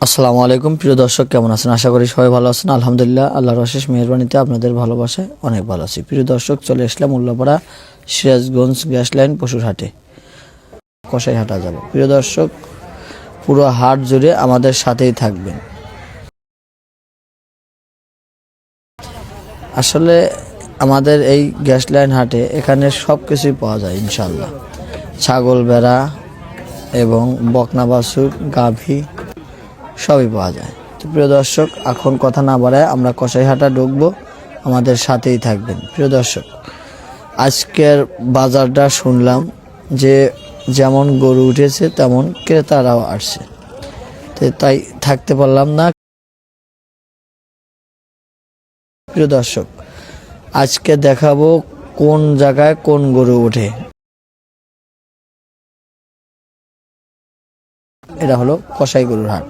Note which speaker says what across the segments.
Speaker 1: আসসালামু আলাইকুম প্রিয় দর্শক, কেমন আছেন? আশা করি সবাই ভালো আছেন। আলহামদুলিল্লাহ, আল্লাহর অশেষ মেহেরবানিতে আপনাদের ভালোবাসায় অনেক ভালো আছি। প্রিয় দর্শক, চলে আসলাম উল্লাপাড়া সিরাজগঞ্জ গ্যাস লাইন পশুর হাটে, কসাই হাটা যাব। প্রিয় দর্শক, পুরো হাট জুড়ে আমাদের সাথেই থাকবেন। আসলে আমাদের এই গ্যাস লাইন হাটে এখানে সব কিছুই পাওয়া যায় ইনশাল্লাহ। ছাগল, ভেড়া এবং বকনা বাছুর, গাভী সবই পাওয়া যায়। তো প্রিয় দর্শক, এখন কথা না বাড়ায় আমরা কসাইহাটা ঢুকবো, আমাদের সাথেই থাকবেন। প্রিয় দর্শক, আজকের বাজারটা শুনলাম যে যেমন গরু উঠেছে তেমন ক্রেতারাও আসছে, তো তাই থাকতে পারলাম না। প্রিয় দর্শক, আজকে দেখাবো কোন জায়গায় কোন গরু ওঠে। এটা হলো কসাই গরুর হাট।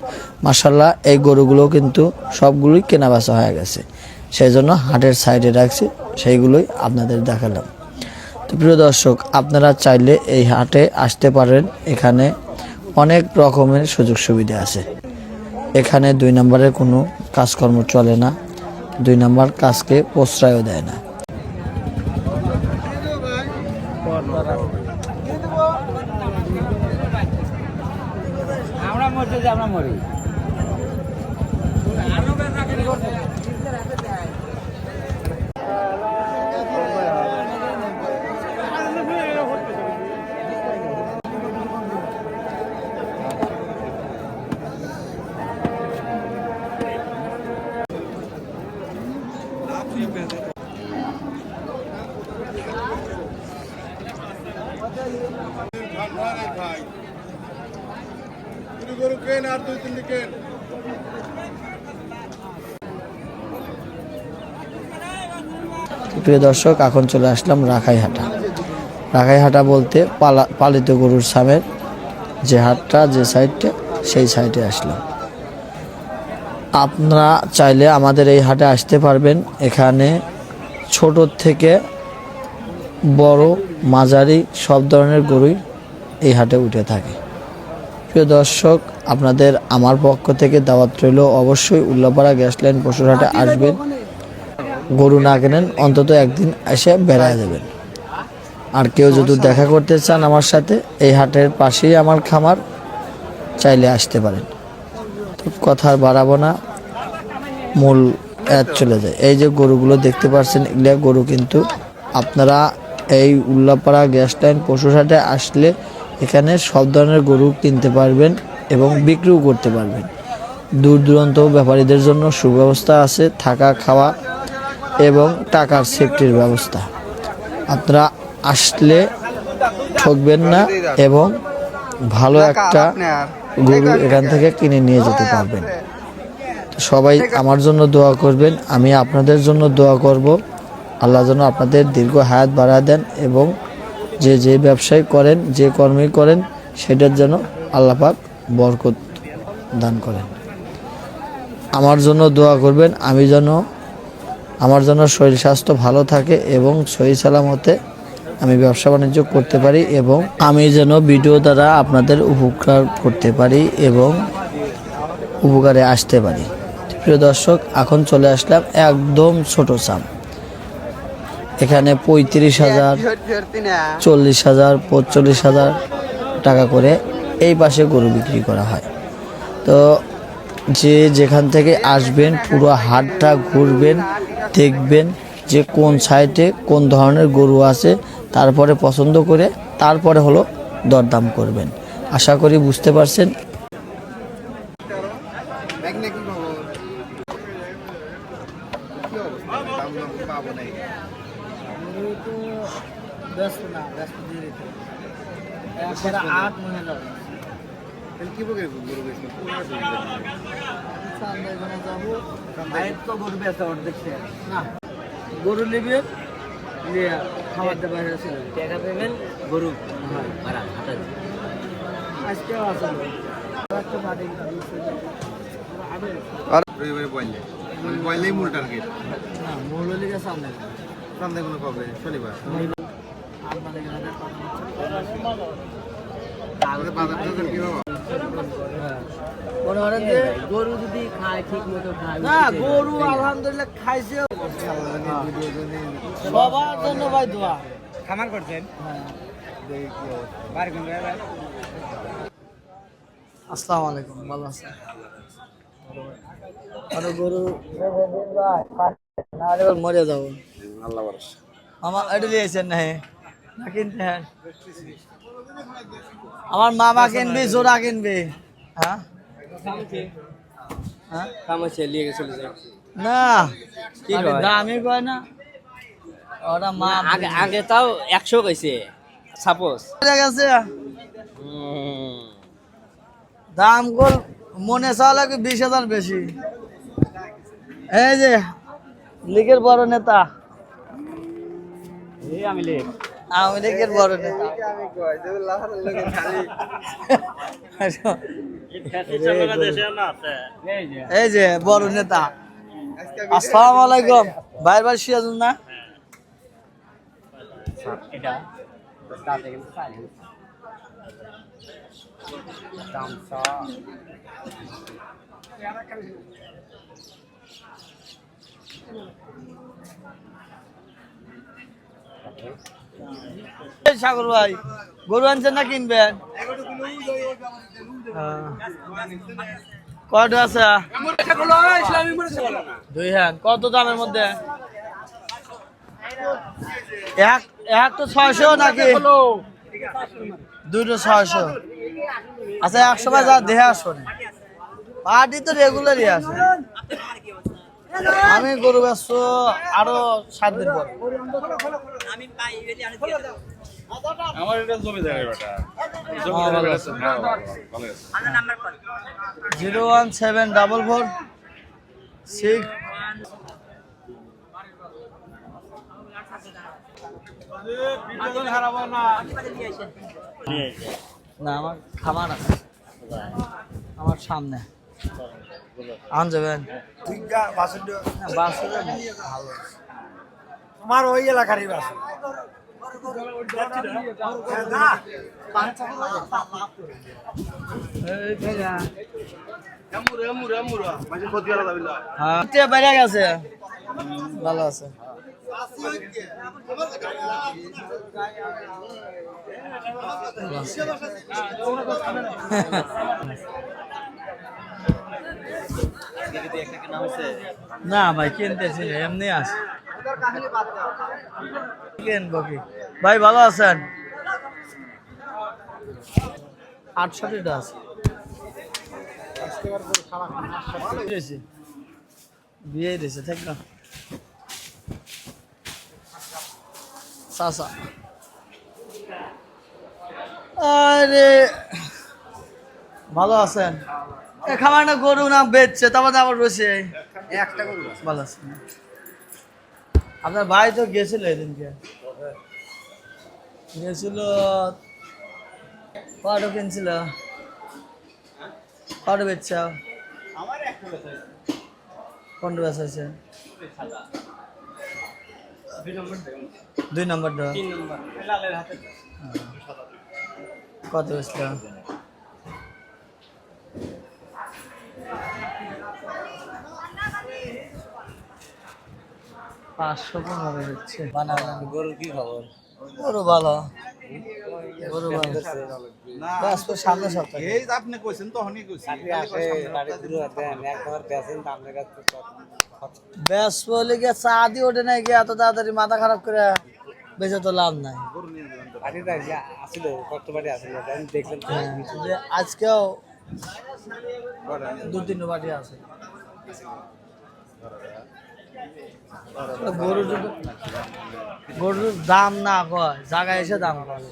Speaker 1: মাশাআল্লাহ, এই গরুগুলো কিন্তু সবগুলোই কেনা বেচা হয়ে গেছে, সেই জন্য হাটের সাইডে রাখছি, সেইগুলোই আপনাদের দেখালাম। তো প্রিয় দর্শক, আপনারা চাইলে এই হাটে আসতে পারেন। এখানে অনেক রকমের সুযোগ সুবিধা আছে। এখানে 2 নম্বরের কোনো কাজকর্ম চলে না, 2 নম্বর কাজকে প্রশ্রয়ও দেয় না।
Speaker 2: আমরা মরি
Speaker 1: প্রিয় দর্শক, এখন চলে আসলাম রাখাইহাটা। রাখাইহাটা বলতে পালিত গরুর সামের যে হাটটা, যে সাইডটা, সেই সাইডে আসলাম। আপনারা চাইলে আমাদের এই হাটে আসতে পারবেন। এখানে ছোট থেকে বড়, মাঝারি সব ধরনের গরুই এই হাটে উঠে থাকে। প্রিয় দর্শক, আপনাদের আমার পক্ষ থেকে দাওয়াত রইল, অবশ্যই উল্লাপাড়া গ্যাস লাইন পশুর হাটে আসবেন। গরু না কেনেন, অন্তত একদিন এসে বেড়ায় যাবেন। আর কেউ যদি দেখা করতে চান আমার সাথে, এই হাটের পাশেই আমার খামার, চাইলে আসতে পারেন। তো কথা আর বাড়াবো না, মূল চলে যায়। এই যে গরুগুলো দেখতে পাচ্ছেন, এগুলো গরু কিন্তু আপনারা এই উল্লাপাড়া গ্যাস লাইন পশুর হাটে আসলে এখানে সব ধরনের গরু কিনতে পারবেন এবং বিক্রিও করতে পারবেন। দূর দূরান্ত ব্যাপারীদের জন্য সুব্যবস্থা আছে, থাকা, খাওয়া এবং টাকার সেফটির ব্যবস্থা। আপনারা আসলে ঠকবেন না এবং ভালো একটা গরু এখান থেকে কিনে নিয়ে যেতে পারবেন। সবাই আমার জন্য দোয়া করবেন, আমি আপনাদের জন্য দোয়া করব। আল্লাহ যেন আপনাদের দীর্ঘ হায়াত বাড়া দেন এবং যে ব্যবসায় করেন, যে কর্মই করেন, সেটার যেন আল্লাহ পাক বরকত দান করেন। আমার জন্য দোয়া করবেন, আমার জন্য শরীর স্বাস্থ্য ভালো থাকে এবং সহি সালামতে আমি ব্যবসা বাণিজ্য করতে পারি এবং আমি যেন ভিডিও দ্বারা আপনাদের উপকার করতে পারি এবং উপকারে আসতে পারি। প্রিয় দর্শক, এখন চলে আসলাম একদম ছোট সাম। এখানে 35,000, 40,000, 45,000 টাকা করে এই পাশে গরু বিক্রি করা হয়। তো যে যেখান থেকে আসবেন, পুরো হাটটা ঘুরবেন, দেখবেন যে কোন সাইডে কোন ধরনের গরু আছে, তারপরে পছন্দ করে তারপরে হলো দরদাম করবেন। আশা করি বুঝতে পারছেন।
Speaker 2: গরু নেবেন, খাবার দাবার টাকা পেবেন, গরু আজকেও আছে
Speaker 3: মূল টার্গেট
Speaker 2: না, মূল লিগে সামনে
Speaker 3: সামনে কোনো কবে শনিবার
Speaker 2: আপনাদের
Speaker 3: বাজার কি
Speaker 1: মনে করেন যে
Speaker 2: গরু যদি খায় ঠিক মতো খায়
Speaker 1: না গরু আলহামদুলিল্লাহ খাইছে সবার জন্য ভাই দোয়া
Speaker 3: খামার করছেন বাড়ি কোন জায়গায়?
Speaker 1: আসসালামু আলাইকুম ভালো আছেন আরো গরু না এবার মরে যাবো
Speaker 3: আল্লাহ ভরসা।
Speaker 1: আমার এটা দিয়েছেন না না কিনতে হ্যাঁ আমার মামা কিনবি জোড়া কিনবি হ্যাঁ হ্যাঁ
Speaker 2: কামাচ্ছে নিয়ে গেছে চলে যায়
Speaker 1: না
Speaker 2: কি
Speaker 1: আরে
Speaker 2: কয়?
Speaker 1: দামই কয় না ওরা মা
Speaker 2: আগে আগে তাও 100 কইছে সাপোজ
Speaker 1: পড়ে গেছে দাম গোল মনে চাওয়া লাগে 20,000 বেশি এই যে লীগের বড় নেতা
Speaker 2: এই আমি লে
Speaker 1: আওয়ামী লীগের বড় নেতা
Speaker 3: আমি কই যে লাহার লাগে খালি
Speaker 1: এই যে বড় নেতা আসসালামু আলাইকুম ভাই ভাই সিরাজুল না
Speaker 2: এটা দাঁতে কিন্তু খালি দাম সা
Speaker 1: এই সাগর ভাই গরু আনছেন না কিনবেন কয়টা আছে দুই হ্যাঁ কত দামের মধ্যে এক তো 600 নাকি দুটো 600 আচ্ছা 100 ভাই যা দেহে আসুন পার্টি তো রেগুলারই আছে আমি গরু ব্যস্ত আরো 7 দিন পর
Speaker 4: আমার এটা জমি জায়গা বেটা জমি
Speaker 1: হ্যাঁ, ভালো
Speaker 4: জায়গা
Speaker 1: আছে।
Speaker 4: আছে হ্যাঁ ভালো আছে
Speaker 1: 01744 6 না আমার খামার আছে আমার সামনে আন যাবেন না, বাসুটা নেই, ভালো আছে।
Speaker 3: আমার ওই এলাকারই বাস
Speaker 1: হ্যাঁ তে বেড়ে গেছে ভালো আছে না ভাই কিনতেছি না, এমনি আছে কিনবো কি ভাই ভালো আছেন 68টা আছে বিয়ে দিয়েছে ঠিক না চাচা আরে ভালো আছেন এ খাবার না গরু না বেচছে তারপর আবার বসে
Speaker 3: একটা গরু
Speaker 1: ভালো আছেন আপনার ভাই তো গেছিল এদিনকে গেছিল কটা কিনছিল কটা বেচছ কোনটা বেচাইছে 2 নম্বরটা
Speaker 2: 3 নম্বর লালের হাতে
Speaker 1: কত বেচল 515 বেচছে
Speaker 2: গরুর কি খবর
Speaker 1: গরু ভালো গরু ভালো ব্যাস তো সামনে সপ্তাহে
Speaker 3: এই যে আপনি কইছেন তখনই কইছি
Speaker 1: ব্যাস বলে গিয়ে চা দিয়ে ওঠে নাই গিয়ে এত তাড়াতাড়ি মাথা খারাপ করে বেঁচে তো লাভ নাই
Speaker 3: গরু নিয়ে যাবেন তো।
Speaker 1: হ্যাঁ, যে আজকেও
Speaker 3: কয়টা নিয়ে
Speaker 1: 2-3 বাটি আছে গরুর দাম না কয় জায়গায় এসে দাম কয়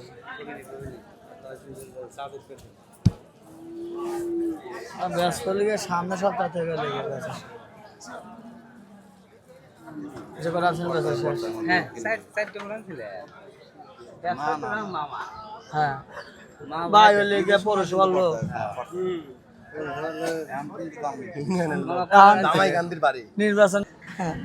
Speaker 1: ব্যাস করলে গিয়ে সামনে সপ্তাহ থেকে লেগে গেছে যে কটা আছে বেচা শেষ
Speaker 2: হ্যাঁ সাইড কেমন ছিল মামা
Speaker 1: হ্যাঁ ভাই হলে গিয়ে পৌরসভার লোক
Speaker 3: জামাই গান্ধীর বাড়ি
Speaker 1: নির্বাচন হ্যাঁ।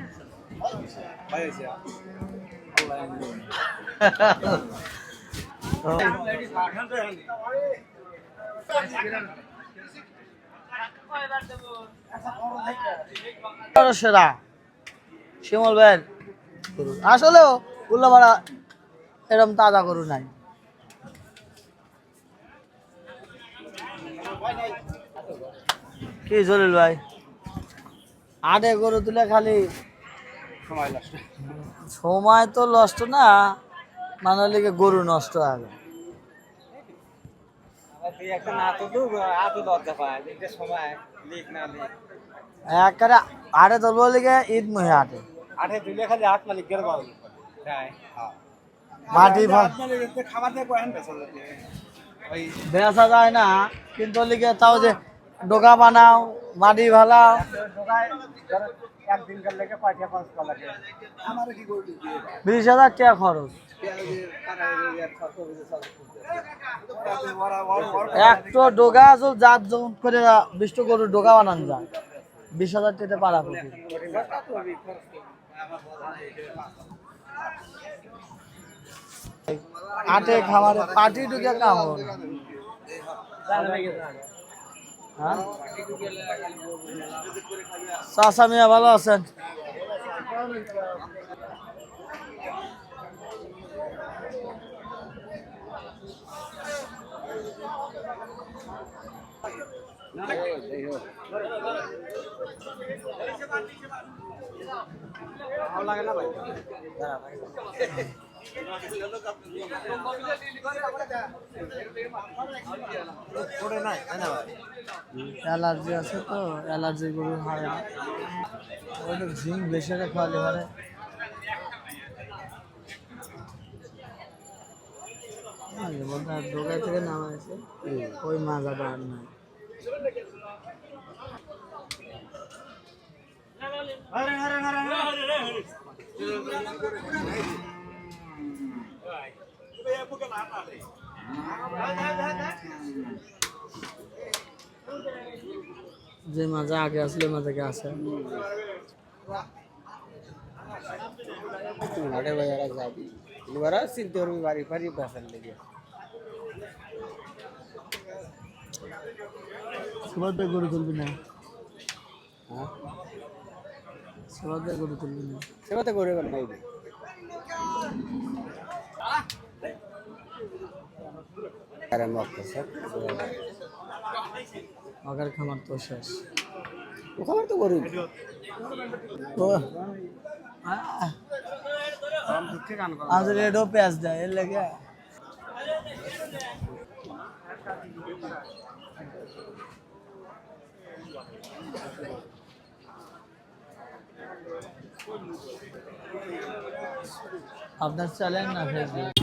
Speaker 1: সেরা শিমল ভাইয়ের গরু। আসলেও উল্লাপাড়া এরকম তাজা গরু নাই। কি জলিল ভাই, আটে গরু তুলে খালি সময় তো নষ্ট না, মানে লিগে গরু নষ্ট আগে। একেবারে আটে তুলবো লিগে ঈদ মহে আটে মাটি বেচা যায় না, কিন্তু লিগে তাও যে ডোকা বানাও, মাটি ভালাও, 20,000 টাকা খরচ। একটা ডোগা জাত জমুন করে 20টা গরুর ডোগা বানান যায়, 20,000 টাকা পারা করি। আটে খামারে পাটি ঢুকে কাম হবে না। হ্যাঁ চাচা মিয়া ভালো আছেন? অ্যালার্জি আছে তো, অ্যালার্জি গরু হয় না। ওইটা জিঙ্ক বেশি খাওয়ালে পারে। ডোকা থেকে নামাইছে ওই মাজাটা আর নাই। যে মাজা আগে আসলে মাজাকে আসে চিনতে পারবি বাড়ি ফাড়ি বাসার লেগে। সবাই গরু তুলবি না, সবাই গরু তুলবি না, সেবাতে গরু নাই। আগার খামার তো শেষ, খামার তো গরু আজ রেডও পেঁয়াজ দেয় এর লেগে। আপনার চ্যানেল না ফেসবুক?